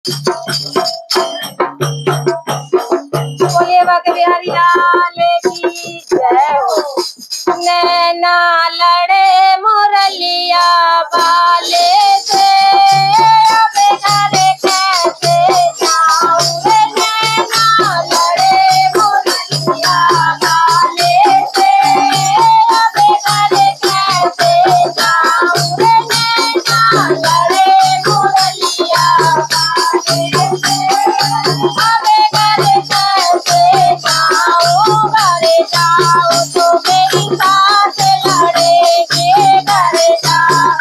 बोलिए बाके बिहारी लाल की जय हो। नैना लड़े मुरलिया वाले से अब घर कैसे जाऊं रे। नैना लड़े मुरलिया वाले से अब घर कैसे जाऊं रे। नैना लड़े मुरलिया वाले से अब घर कैसे जाऊं। घर जाऊं तो मेरी सास लड़ेगी। घर जाऊं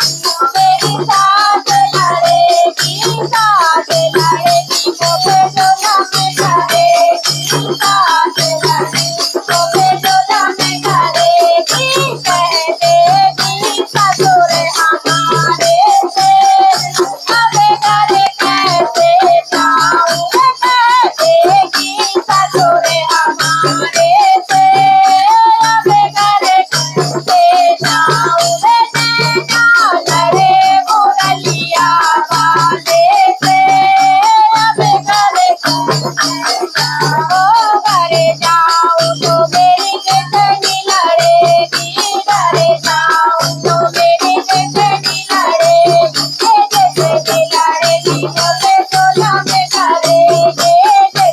मेरी सास लड़ेगी। सास लड़ेगी तो बेटोला में करेगी। सास लड़ेगी तो बेटोला में करेगी। कह देगी ससुर हमारे से अब घर कैसे जाऊं। कह देगी ससुर हमारे से अब घर कैसे जाऊं। नैना लड़े मुरलिया वाले से अब घर कैसे जाऊं। घर जाऊं तो मेरी जेठनी लड़ेगी। घर जाऊं तो मेरी जेठनी लड़ेगी। जेठनी लड़ेगी तो बेटोला में करेगी।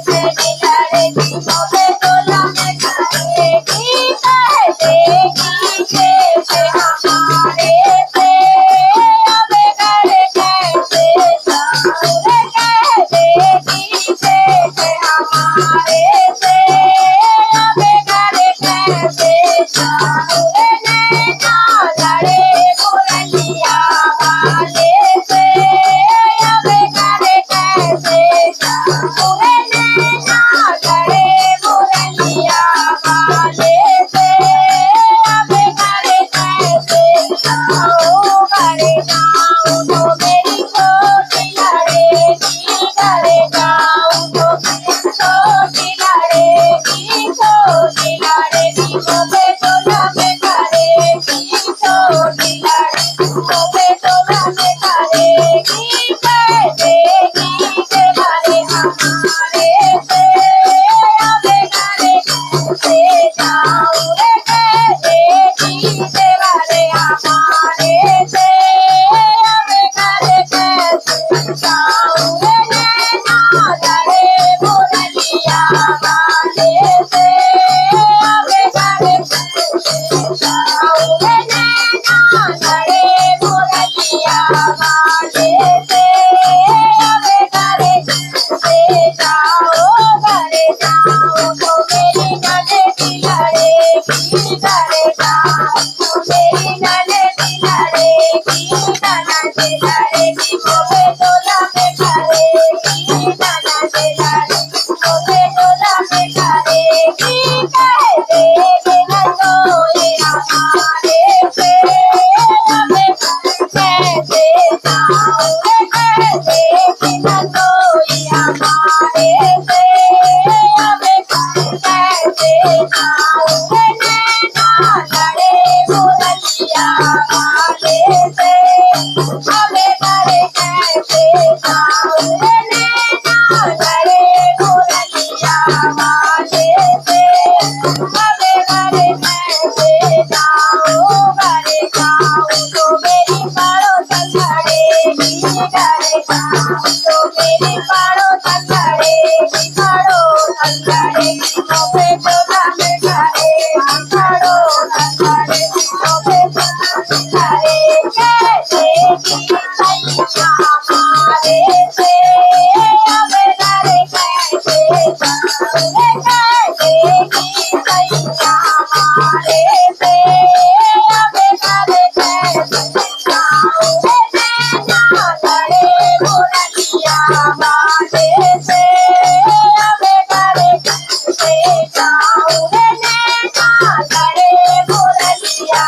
जेठनी लड़ेगी तो बेटोला में करेगी। कह देगी जेठ हमारे से अब घर कैसे जाऊं। कह देगी जेठ हमारे से अब घर कैसे जाऊं। नैना लड़े मुरलिया वाले से अब घर कैसे जाऊं। नैना लड़े मुरलिया वाले से अब घर कैसे जाऊं। घर जाऊं तो मेरी छोटी लड़ेगी। घर जाऊं तो मेरी छोटी लड़ेगी। छोटी लड़ेगी तो बेटोला में करेगी। छोटी लड़ेगी तो बेटोला में करेगी। कह देगी के घरे हमारे से अब घर कैसे जाऊं। कह देगी के घरे हमारे से अब घर कैसे जाऊं। नैना लड़े मुरलिया वाले से अब घर कैसे जाऊं। नैना लड़े मुरलिया वाले से अब घर कैसे जाऊं। घर जाऊं तो मेरी ननदी लड़ेगी। घर जाऊं तो मेरी ननदी लड़ेगी। ननद लड़ेगी तो बेटोला में करेगी। ननद लड़ेगी तो बेटोला में करेगी। कह देगी ननदोई हमारे से अब घर कैसे जाऊं। कह देगी ननदोई हमारे से अब घर कैसे जाऊं। नैना लड़े मुरलिया वाले से अब घर कैसे जाऊं। नैना लड़े मुरलिया वाले से अब घर कैसे जाऊं। घर जाऊं तो मेरी पड़ोसन लड़ेगी। घर जाऊं तो मेरी पड़ोसन लड़ेगी। पड़ोसन लड़ेगी तो बेटोला में करेगी। पड़ोसन लड़ेगी तो बेटोला में करेगी। कह देगी भैया हमारे से अब घर कैसे जाऊं। कह देगी भैया हमारे से अब घर कैसे जाऊं। नैना लड़े मुरलिया वाले से अब घर कैसे जाऊं। नैना लड़े मुरलिया